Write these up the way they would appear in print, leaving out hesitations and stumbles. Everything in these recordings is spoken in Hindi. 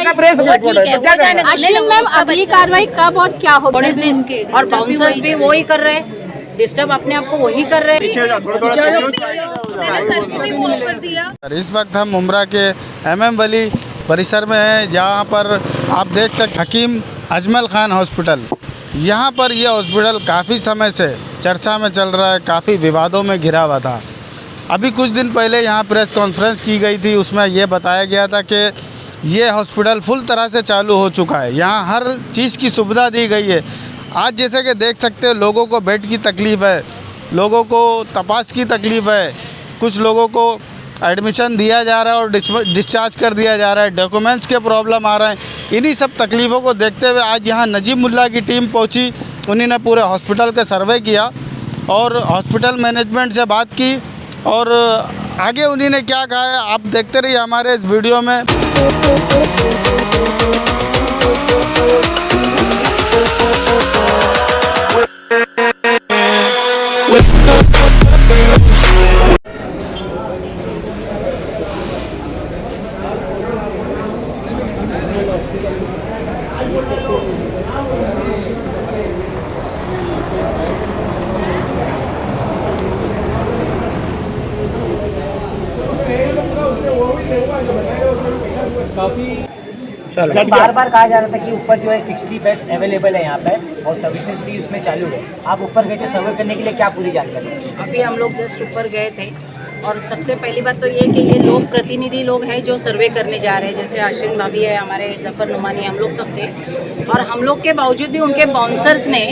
का प्रेस रिपोर्ट है, तो क्या करना? आश्विन मैम, अगली कार्रवाई कब और क्या होगी? और बाउंसर्स भी वही कर रहे हैं, डिस्टर्ब अपने आप को वही कर रहे हैं। इस वक्त हम उमरा के MM वली परिसर में हैं, जहाँ पर आप देख सकते हकीम अजमल खान हॉस्पिटल। यहाँ पर यह हॉस्पिटल काफ़ी समय से चर्चा में चल रहा है, काफ़ी विवादों में घिरा हुआ था। अभी कुछ दिन पहले यहाँ प्रेस कॉन्फ्रेंस की गई थी, उसमें यह बताया गया था कि ये हॉस्पिटल फुल तरह से चालू हो चुका है, यहाँ हर चीज़ की सुविधा दी गई है। आज जैसे कि देख सकते हो, लोगों को बेड की तकलीफ़ है, लोगों को तपास की तकलीफ़ है, कुछ लोगों को एडमिशन दिया जा रहा है और डिस्चार्ज कर दिया जा रहा है, डॉक्यूमेंट्स के प्रॉब्लम आ रहे हैं। इन्हीं सब तकलीफ़ों को देखते हुए आज यहाँ नजीमुल्लाह की टीम पहुँची, उन्होंने पूरे हॉस्पिटल का सर्वे किया और हॉस्पिटल मैनेजमेंट से बात की और आगे उन्होंने क्या कहा है आप देखते रहिए हमारे इस वीडियो में। बार बार कहा जा रहा था कि ऊपर जो है 60 बेड्स अवेलेबल है यहाँ पे और सर्विसेज भी उसमें चालू है। आप ऊपर गए थे सर्वे करने के लिए, क्या पूरी जानकारी है? अभी हम लोग जस्ट ऊपर गए थे और सबसे पहली बात तो ये कि ये लोग प्रतिनिधि लोग हैं जो सर्वे करने जा रहे हैं, जैसे आश्विन भाभी है, हमारे जफर नुमानी, हम लोग सब थे। और हम लोग के बावजूद भी उनके बाउंसर्स ने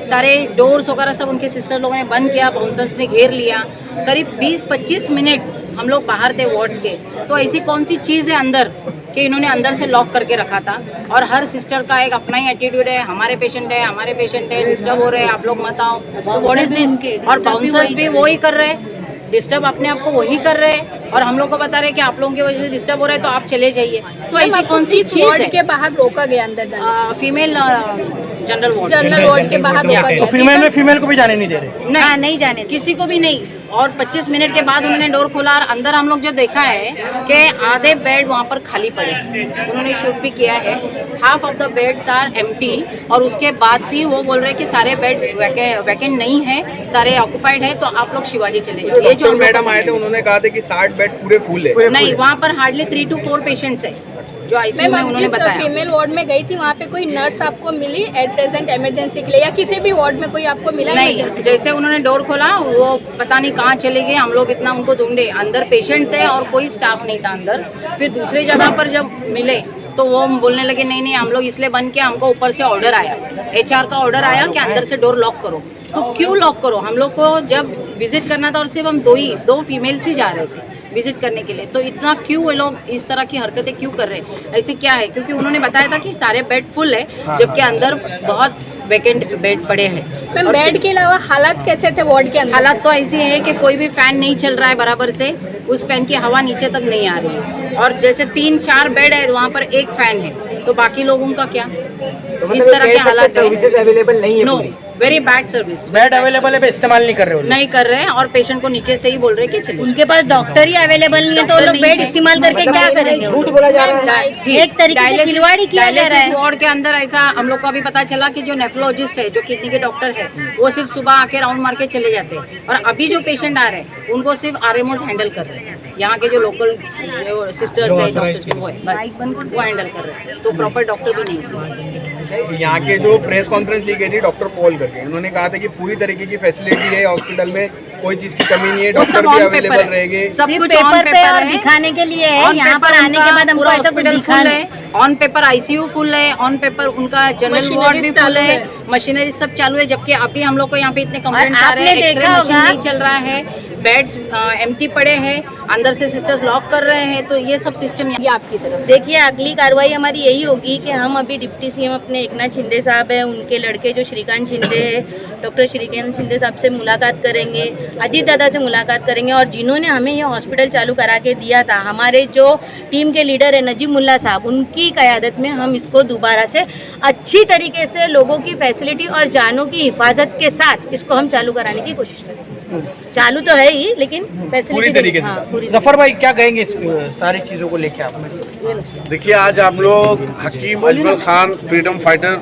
सारे डोर्स वगैरह सब उनके सिस्टर लोगों ने बंद किया, बाउंसर्स ने घेर लिया। करीब 20-25 मिनट हम लोग बाहर थे वार्ड्स के। तो ऐसी कौन सी चीज़ है अंदर कि इन्होंने अंदर से लॉक करके रखा था? और हर सिस्टर का एक अपना ही एटीट्यूड है, हमारे पेशेंट है, डिस्टर्ब हो रहे हैं, आप लोग मत आओ, व्हाट इज दिस? और बाउंसर्स भी वही कर रहे हैं, डिस्टर्ब अपने आप को वही कर रहे हैं और हम लोग को बता रहे हैं कि आप लोगों की वजह से डिस्टर्ब हो रहा है तो आप चले जाइए। तो ऐसी कौन सी चीज़ है? के बाहर रोका गया अंदर फीमेल जनरल वार्ड के बाहर रोका गया। तो फीमेल को भी जाने नहीं दे रहे? नहीं जाने, किसी को भी नहीं। और 25 मिनट के बाद उन्होंने डोर खोला और अंदर हम लोग जो देखा है कि आधे बेड वहाँ पर खाली पड़े, उन्होंने शूट भी किया है। Half of the beds are empty और उसके बाद भी वो बोल रहे हैं कि सारे बेड वैकेंट नहीं है, सारे ऑक्यूपाइड है, तो आप लोग शिवाजी चले जाओ। ये जो मैडम आए थे उन्होंने कहा था कि 60 बेड पूरे फुल है। नहीं, वहाँ पर हार्डली 3 to 4 पेशेंट्स है जो आईसीयू में उन्होंने बताया। फीमेल वार्ड में गई थी, वहाँ पे कोई नर्स आपको मिली एट प्रेजेंट इमरजेंसी के लिए, या किसी भी वार्ड में कोई आपको मिला? नहीं, जैसे उन्होंने डोर खोला वो पता नहीं कहाँ चले गए, हम लोग इतना उनको ढूंढे, अंदर पेशेंट्स है और कोई स्टाफ नहीं था अंदर। फिर दूसरी जगह पर जब मिले तो वो बोलने लगे नहीं हम लोग इसलिए बंद किया, हमको ऊपर से ऑर्डर आया, HR का ऑर्डर आया कि अंदर से डोर लॉक करो। तो क्यों लॉक करो? हम लोग को जब विजिट करना था और सिर्फ हम दो फीमेल्स ही जा रहे थे विजिट करने के लिए, तो इतना क्यों वो लोग इस तरह की हरकतें क्यों कर रहे हैं? ऐसे क्या है? क्योंकि उन्होंने बताया था कि सारे बेड फुल है, जबकि अंदर बहुत वैकेंट बेड पड़े हैं। मैम, बेड के अलावा हालात कैसे थे वार्ड के अंदर? हालात तो ऐसी है कि कोई भी फैन नहीं चल रहा है बराबर से, उस फैन की हवा नीचे तक नहीं आ रही है। और जैसे 3-4 बेड है, वहाँ पर एक फैन है, तो बाकी लोगों का क्या? इस तरह के हालात है। सर्विसेज अवेलेबल नहीं है? No, very bad service. Bed available है, इस्तेमाल नहीं कर रहे हो? नहीं कर रहे हैं और पेशेंट को नीचे से ही बोल रहे हैं कि चलिए। उनके पास डॉक्टर ही अवेलेबल नहीं है तो लोग बेड इस्तेमाल करके क्या करेंगे? झूठ बोला जा रहा है। एक तरीके से खिलवाड़ी किया जा रहा है। वार्ड के अंदर ऐसा हम लोग को अभी पता चला कि जो नेफ्रोलॉजिस्ट है, जो किडनी के डॉक्टर है, वो सिर्फ सुबह आके राउंड मार के चले जाते हैं और अभी जो पेशेंट आ रहे हैं उनको सिर्फ RMOs हैंडल कर रहे हैं। यहाँ के जो लोकल सिस्टर्स है, डॉक्टर्स है, वो हैंडल कर रहे हैं, तो प्रॉपर डॉक्टर भी नहीं है। यहाँ के जो प्रेस कॉन्फ्रेंस ली गई थी डॉक्टर पॉल करके, उन्होंने कहा था कि पूरी तरीके की फैसिलिटी है हॉस्पिटल में, कोई चीज की कमी नहीं है, डॉक्टर भी अवेलेबल रहेंगे। सब कुछ पेपर पे और दिखाने के लिए है। यहाँ पर आने के बाद हमको ऐसा कुछ दिखाना है। ऑन पेपर ICU फुल है, ऑन पेपर उनका जनरल वार्ड भी फुल है, मशीनरी सब चालू है। जबकि अभी हम लोग को यहाँ पे इतने कंप्लेंट्स आ रहे हैं, एक्सरे मशीन नहीं चल रहा है, बेड्स एम्प्टी पड़े हैं, अंदर से सिस्टर्स लॉक कर रहे हैं। तो ये सब सिस्टम आपकी तरफ देखिए, अगली कार्रवाई हमारी यही होगी कि हम अभी डिप्टी CM अपने एकनाथ शिंदे साहब है, उनके लड़के जो श्रीकांत शिंदे है, डॉक्टर श्रीकांत शिंदे साहब से मुलाकात करेंगे, अजीत दादा से मुलाकात करेंगे और जिन्होंने हमें ये हॉस्पिटल चालू करा के दिया था, हमारे जो टीम के लीडर है नजीमुल्लाह साहब, उनकी क़यादत में हम इसको दोबारा से अच्छी तरीके से लोगों की फैसिलिटी और जानों की हिफाजत के साथ इसको हम चालू कराने की कोशिश करेंगे। चालू तो है ही, लेकिन फैसिलिटी पूरी तरीके से। हाँ, पूरी जफर भाई क्या कहेंगे इस सारी चीज़ों को लेके आप? देखिए, आज हम लोग Hakim Ajmal Khan freedom fighter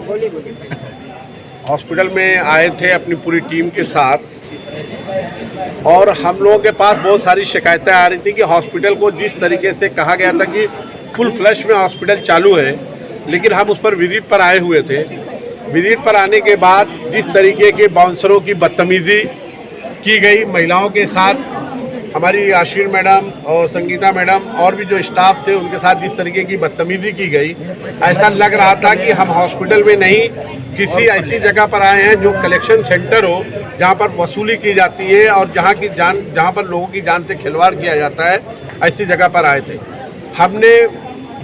hospital में आए थे अपनी पूरी टीम के साथ, और हम लोगों के पास बहुत सारी शिकायतें आ रही थी कि हॉस्पिटल को जिस तरीके से कहा गया था कि फुल फ्लश में हॉस्पिटल चालू है, लेकिन हम उस पर विजिट पर आए हुए थे। विजिट पर आने के बाद जिस तरीके के बाउंसरों की बदतमीजी की गई महिलाओं के साथ, हमारी आशीर मैडम और संगीता मैडम और भी जो स्टाफ थे उनके साथ जिस तरीके की बदतमीजी की गई, ऐसा लग रहा था कि हम हॉस्पिटल में नहीं किसी ऐसी जगह पर आए हैं जो कलेक्शन सेंटर हो, जहां पर वसूली की जाती है और जहां पर लोगों की जान से खिलवाड़ किया जाता है, ऐसी जगह पर आए थे। हमने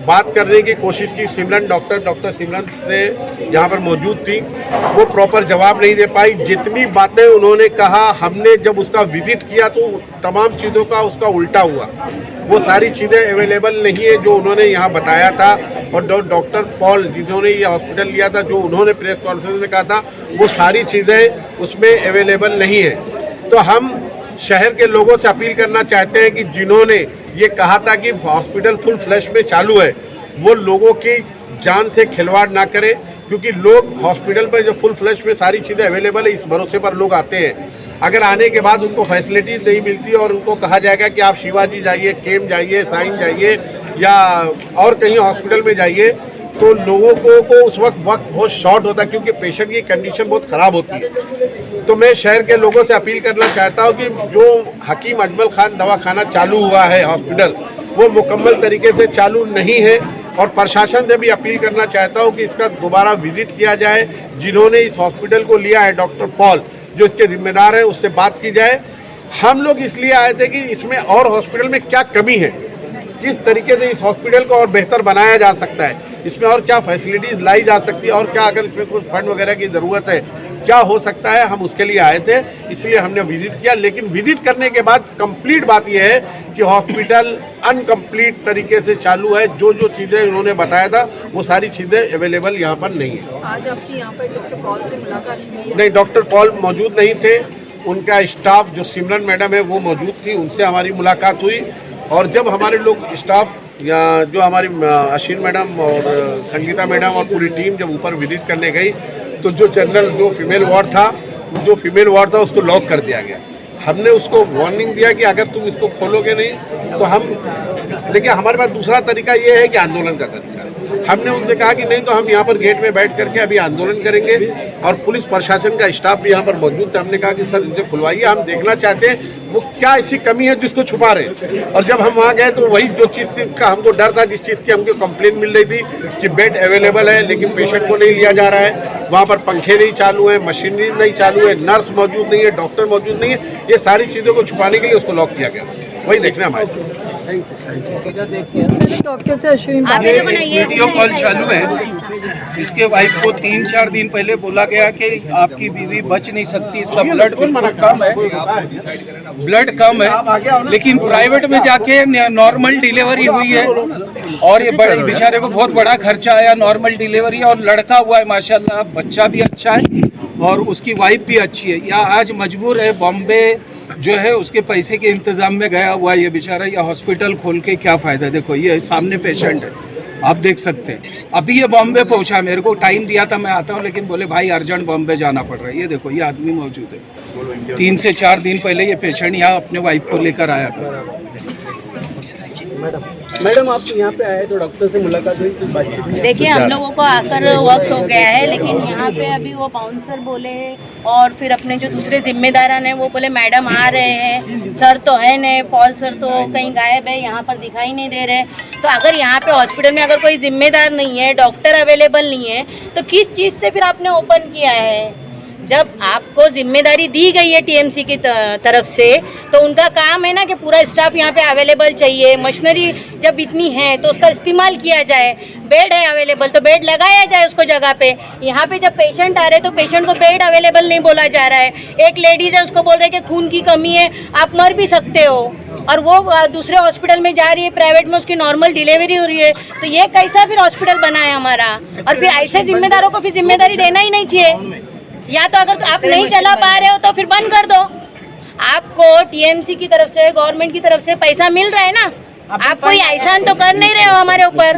बात करने की कोशिश की डॉक्टर सिमरन से यहाँ पर मौजूद थी, वो प्रॉपर जवाब नहीं दे पाई। जितनी बातें उन्होंने कहा, हमने जब उसका विजिट किया तो तमाम चीज़ों का उसका उल्टा हुआ। वो सारी चीज़ें अवेलेबल नहीं है जो उन्होंने यहाँ बताया था, और डॉक्टर पॉल जिन्होंने ये हॉस्पिटल लिया था, जो उन्होंने प्रेस कॉन्फ्रेंस में कहा था, वो सारी चीज़ें उसमें अवेलेबल नहीं है। तो हम शहर के लोगों से अपील करना चाहते हैं कि जिन्होंने ये कहा था कि हॉस्पिटल फुल फ्लश में चालू है, वो लोगों की जान से खिलवाड़ ना करें, क्योंकि लोग हॉस्पिटल पर जो फुल फ्लश में सारी चीज़ें अवेलेबल है, इस भरोसे पर लोग आते हैं। अगर आने के बाद उनको फैसिलिटीज नहीं मिलती और उनको कहा जाएगा कि आप शिवाजी जाइए, केम जाइए, साइन जाइए या और कहीं हॉस्पिटल में जाइए, तो लोगों को उस वक्त बहुत शॉर्ट होता है, क्योंकि पेशेंट की कंडीशन बहुत ख़राब होती है। तो मैं शहर के लोगों से अपील करना चाहता हूं कि जो हकीम अजमल खान दवाखाना चालू हुआ है हॉस्पिटल, वो मुकम्मल तरीके से चालू नहीं है, और प्रशासन से भी अपील करना चाहता हूं कि इसका दोबारा विजिट किया जाए। जिन्होंने इस हॉस्पिटल को लिया है, डॉक्टर पॉल जो इसके जिम्मेदार है, उससे बात की जाए। हम लोग इसलिए आए थे कि इसमें और हॉस्पिटल में क्या कमी है, किस तरीके से इस हॉस्पिटल को और बेहतर बनाया जा सकता है, इसमें और क्या फैसिलिटीज लाई जा सकती है, और क्या अगर इसमें कुछ फंड वगैरह की ज़रूरत है, क्या हो सकता है, हम उसके लिए आए थे, इसलिए हमने विजिट किया। लेकिन विजिट करने के बाद कंप्लीट बात यह है कि हॉस्पिटल अनकम्प्लीट तरीके से चालू है। जो चीज़ें उन्होंने बताया था वो सारी चीज़ें अवेलेबल यहाँ पर नहीं है। आज आपकी यहाँ पर डॉक्टर पॉल से मुलाकात हुई? नहीं, डॉक्टर पॉल मौजूद नहीं थे, उनका स्टाफ जो सिमरन मैडम है वो मौजूद थी, उनसे हमारी मुलाकात हुई। और जब हमारे लोग स्टाफ या जो हमारी आशीर मैडम और संगीता मैडम और पूरी टीम जब ऊपर विजिट करने गई, तो जो फीमेल वार्ड था उसको लॉक कर दिया गया। हमने उसको वार्निंग दिया कि अगर तुम इसको खोलोगे नहीं तो हम, देखिए हमारे पास दूसरा तरीका ये है कि आंदोलन का तरीका है। हमने उनसे कहा कि नहीं तो हम यहाँ पर गेट में बैठ करके अभी आंदोलन करेंगे, और पुलिस प्रशासन का स्टाफ भी यहाँ पर मौजूद था। हमने कहा कि सर इसे खुलवाइए, हम देखना चाहते हैं वो क्या ऐसी कमी है जिसको छुपा रहे। और जब हम वहाँ गए तो वही जो चीज़ का हमको डर था, जिस चीज़ की हमको कंप्लेन मिल रही थी कि बेड अवेलेबल है लेकिन पेशेंट को नहीं लिया जा रहा है, वहाँ पर पंखे नहीं चालू है, मशीनरी नहीं चालू है, नर्स मौजूद नहीं है, डॉक्टर मौजूद नहीं है, ये सारी चीज़ों को छुपाने के लिए उसको लॉक किया गया। वही देखना हमारे डॉक्टर से अश्विन ये एक वीडियो कॉल चालू है। इसके वाइफ को 3-4 दिन पहले बोला गया कि आपकी बीवी बच नहीं सकती, इसका ब्लड बिल्कुल कम है, लेकिन प्राइवेट में जाके नॉर्मल डिलीवरी हुई है, और ये बड़े बेचारे को बहुत बड़ा खर्चा आया, नॉर्मल डिलीवरी, और लड़का हुआ है माशाल्लाह, बच्चा भी अच्छा है और उसकी वाइफ भी अच्छी है। या आज मजबूर है, बॉम्बे जो है उसके पैसे के इंतजाम में गया हुआ है ये बेचारा। ये हॉस्पिटल खोल के क्या फ़ायदा, देखो ये सामने पेशेंट है, आप देख सकते हैं। अभी ये बॉम्बे पहुंचा, मेरे को टाइम दिया था मैं आता हूं, लेकिन बोले भाई अर्जेंट बॉम्बे जाना पड़ रहा है। ये देखो ये आदमी मौजूद है। 3 से 4 दिन पहले ये पेशेंट यहाँ अपने वाइफ को लेकर आया था। मैडम आप यहाँ पे आए तो डॉक्टर से मुलाकात हुई, कुछ बातचीत हुई? देखिए हम लोगों को आकर वक्त हो गया है, लेकिन यहाँ पे अभी वो बाउंसर बोले और फिर अपने जो दूसरे जिम्मेदारान हैं वो बोले मैडम आ रहे हैं, सर तो है नहीं, पॉल सर तो कहीं गायब है, यहाँ पर दिखाई नहीं दे रहे। तो अगर यहाँ पे हॉस्पिटल में अगर कोई जिम्मेदार नहीं है, डॉक्टर अवेलेबल नहीं है, तो किस चीज़ से फिर आपने ओपन किया है? जब आपको जिम्मेदारी दी गई है टीएमसी की तरफ से, तो उनका काम है ना कि पूरा स्टाफ यहाँ पे अवेलेबल चाहिए। मशीनरी जब इतनी है तो उसका इस्तेमाल किया जाए। बेड है अवेलेबल तो बेड लगाया जाए उसको जगह पे। यहाँ पे जब पेशेंट आ रहे तो पेशेंट को बेड अवेलेबल नहीं बोला जा रहा है। एक लेडीज है उसको बोल रहे हैं कि खून की कमी है, आप मर भी सकते हो, और वो दूसरे हॉस्पिटल में जा रही है, प्राइवेट में उसकी नॉर्मल डिलीवरी हो रही है। तो ये कैसा फिर हॉस्पिटल बना है हमारा? और फिर ऐसे जिम्मेदारों को फिर जिम्मेदारी देना ही नहीं चाहिए। या तो अगर आप नहीं चला पा रहे हो तो फिर बंद कर दो। आपको टीएमसी की तरफ से, गवर्नमेंट की तरफ से पैसा मिल रहा है ना, आप कोई एहसान तो कर नहीं रहे हो हमारे ऊपर।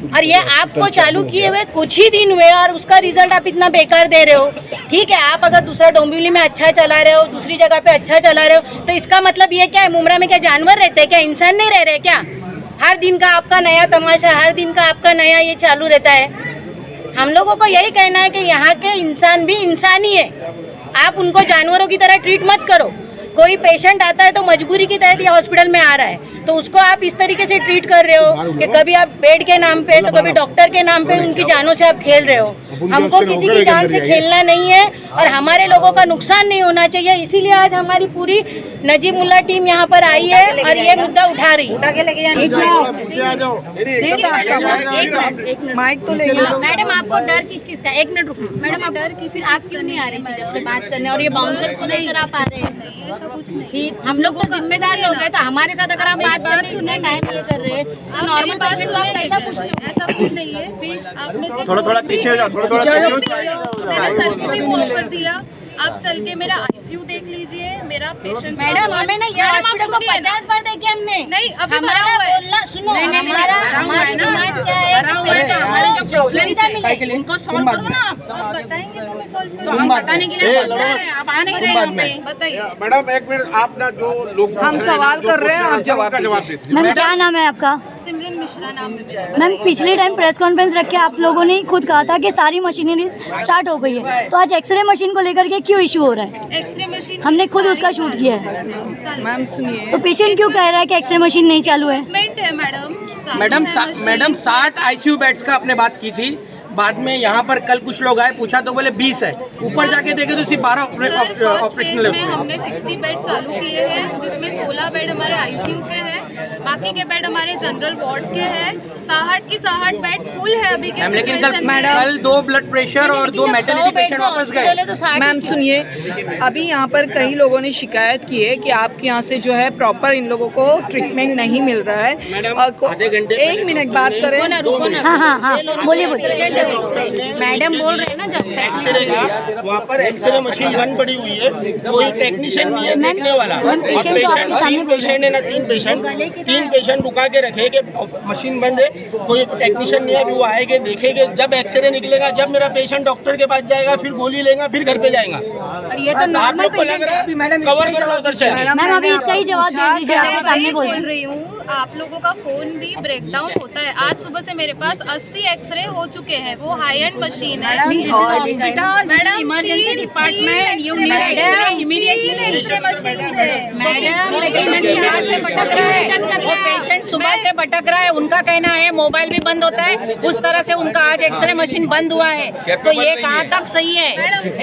और ये आपको चालू किए हुए कुछ ही दिन हुए और उसका रिजल्ट आप इतना बेकार दे रहे हो। ठीक है, आप अगर दूसरा डोंबिवली में अच्छा चला रहे हो, दूसरी जगह पे अच्छा चला रहे हो, तो इसका मतलब ये क्या है, मुमरा में क्या जानवर रहते हैं क्या, इंसान नहीं रह रहे क्या? हर दिन का आपका नया तमाशा, हर दिन का आपका नया ये चालू रहता है। हम लोगों को यही कहना है कि यहाँ के इंसान भी इंसान ही है, आप उनको जानवरों की तरह ट्रीट मत करो। कोई पेशेंट आता है तो मजबूरी की तहत ये हॉस्पिटल में आ रहा है, तो उसको आप इस तरीके से ट्रीट कर रहे हो कि कभी आप बेड के नाम पे तो कभी डॉक्टर के नाम पे उनकी जानों से आप खेल रहे हो। हमको किसी की जान से खेलना नहीं है और हमारे लोगों का नुकसान नहीं होना चाहिए, इसीलिए आज हमारी पूरी नजीमुल्ला टीम यहाँ पर आई है और ये मुद्दा उठा रही है। माइक तो ले लो। मैडम आपको डर किस चीज का, एक मिनट रुको मैडम, आप डर किस, आप क्यों नहीं आ रही थी जब से बात करने, और ये बाउंसर को लेकर आप आ रहे हैं? ठीक, हम लोग तो जिम्मेदार लोग हैं, तो हमारे साथ अगर आप बात कर रहे सुनने टाइम ये कर रहे हैं तो नॉर्मल पेशेंट को आप कैसा पूछते हो? ऐसा कुछ नहीं है, फिर आपने थोड़ा पीछे हो जाओ, थोड़ा मैंने सर को भी कॉल कर दिया, आप चल के मेरा आईसीयू देख लीजिए, मेरा पेशेंट। मैडम हमें ना ये हॉस्पिटल को 50 बार देखे हमने। नहीं, अभी हमारा बोलना सुनो, हमारा डिमांड क्या है, हमारे जो प्रॉब्लम है उनको सॉल्व करो ना। आप बताएंगे तो मैं सॉल्व करूंगा। हम बताने के लिए बोल रहे हैं, आप आ नहीं रहे यहाँ पे, बताइए। मैडम एक मिनट, आप ना जो लोग हम सवाल कर रहे हैं, आप जवाब दीजिए। मैम क्या नाम है आपका? सिमरन मिश्रा नाम है। मैम पिछले टाइम प्रेस कॉन्फ्रेंस रख के आप लोगों ने खुद कहा था कि सारी मशीनरी स्टार्ट हो गई है, तो आज एक्सरे मशीन को लेकर के क्यों इशू हो रहा है? एक्सरे मशीन हमने खुद उसका शूट किया है। मैम सुनिए, तो पेशेंट क्यों कह रहा है कि एक्सरे मशीन नहीं चालू है? ट्रीटमेंट है मैडम 60 आईसीयू बेड्स का आपने बात की थी, बाद में यहाँ पर कल कुछ लोग आए, पूछा तो बोले 20 है, ऊपर जाके देखे तो सिर्फ 12 ऑपरेशनल है। हमने 60 बेड चालू किए हैं, जिसमें 16 बेड हमारे आईसीयू के हैं, बाकी के बेड हमारे जनरल वार्ड के हैं। 60 की 60 बेड फुल है अभी के। लेकिन कल 2 ब्लड प्रेशर और 2 मैटरनिटी पेशेंट वापस गए। मैम सुनिए, अभी यहाँ पर कई लोगों ने शिकायत की है कि आपके यहाँ से जो है प्रॉपर इन लोगों को ट्रीटमेंट नहीं मिल रहा है। आधे घंटे 1 मिनट बात करें ना, रुको ना। हाँ बोलिए। मैडम बोल रहे हैं ना, जब एक्सरे का वहाँ पर एक्सरे मशीन बंद पड़ी हुई है, कोई टेक्नीशियन नहीं है देखने वाला। और पेशेंट 3 पेशेंट है ना, 3 पेशेंट रुका के रखे कि मशीन बंद है, कोई टेक्नीशियन नहीं है, वो आएंगे देखेंगे, जब एक्सरे निकलेगा, जब मेरा पेशेंट डॉक्टर के पास जाएगा, फिर गोली लेगा, फिर घर पे जाएगा। और ये तो आप लोग को लग रहा है कवर करो उधर से। मैम अभी इसका ही जवाब दे दीजिए, आपके सामने बोल रही हूँ, आप लोगों का फोन भी ब्रेकडाउन होता है। आज सुबह से मेरे पास 80 एक्सरे हो चुके हैं, वो हाई एंड मशीन है। Hospital, emergency department, you need immediately x-ray machine है। मैडम लेकिन यहाँ से भटक रहा है, वो पेशेंट सुबह से भटक रहा है, उनका कहना है मोबाइल भी बंद होता है, उस तरह से उनका आज एक्सरे मशीन बंद हुआ है। तो ये कहाँ तक सही है?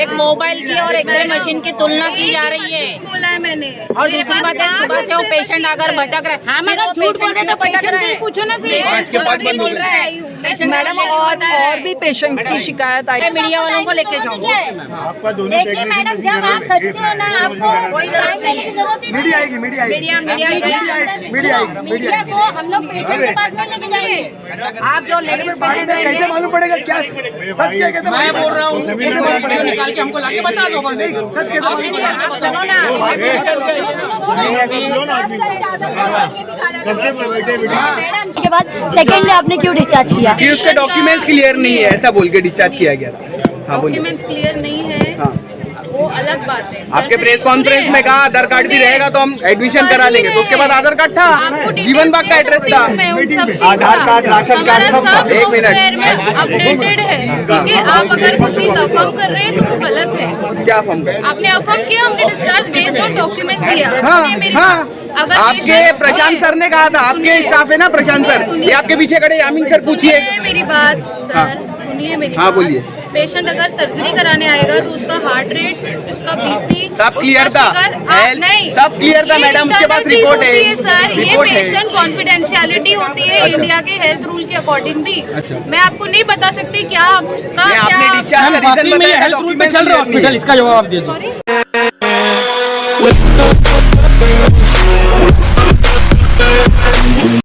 एक मोबाइल की और एक्सरे मशीन की तुलना की जा रही है। बोला है मैंने। और दूसरी बात है, सुबह से वो पेशेंट अगर भटक रहा है, हम अगर झूठ बोल रहे तो पेशेंट से पूछो ना फिर। बोल रहा है मैडम, और भी पेशेंट की शिकायत आई है, मीडिया वालों को लेके जाओ। आपका दोनों देखिए मैडम, जब आप सच्चे हो ना, आपको कोई टाइम देने की जरूरत ही नहीं है। मीडिया को हम लोग पेशेंट के पास नहीं लेके जाएंगे। आप जो लेडीज कैसे मालूम पड़ेगा क्या सच क्या कहते? मैं बोल रहा हूँ, वीडियो निकाल के हमको लाके बता दो, सच कहते हैं। चलो ना, उसके बाद सेकेंड डे आपने क्यों डिस्चार्ज किया? कि उसके डॉक्यूमेंट्स क्लियर नहीं है, ऐसा बोल के डिस्चार्ज किया गया था। हाँ बोलिए। डॉक्यूमेंट्स क्लियर नहीं है, हाँ, वो अलग बात है। आपके प्रेस कॉन्फ्रेंस में कहा आधार कार्ड भी रहेगा तो हम एडमिशन करा लेंगे, तो उसके बाद आधार कार्ड था, जीवन बाग का एड्रेस था, आधार कार्ड, राशन कार्ड सब था। 1 मिनट अपडेटेड है, क्योंकि आप अगर कुछ चीज अफर्म कर रहे हैं तो वो गलत है। क्या फॉर्म कर? आपने अफर्म किया, हमने डिस्चार्ज बेस्ड ऑन डॉक्यूमेंट दिया। हाँ सुनिए मेरी हाँ, बात। अगर आपके patient- प्रशांत सर ने कहा था, आपके स्टाफ है ना प्रशांत सर, ये आपके पीछे खड़े यामीन सर, पूछिए। सुनिए मेरी बात सर, सुनिए मेरी हाँ, बात। बोलिए। पेशेंट अगर सर्जरी कराने आएगा तो उसका हार्ट रेट, उसका बीपी सब क्लियर था, नहीं सब क्लियर था मैडम, उसके पास रिपोर्ट है सर। ये रिपोर्ट है। पेशेंट कॉन्फिडेंशियलिटी होती है इंडिया के हेल्थ रूल के अकॉर्डिंग भी। मैं आपको नहीं बता सकती क्या आपका आपने डिस्चार्ज का रीजन बताया, हेल्थ रूल पे चल रहा है हॉस्पिटल, इसका जवाब दे दो। सॉरी।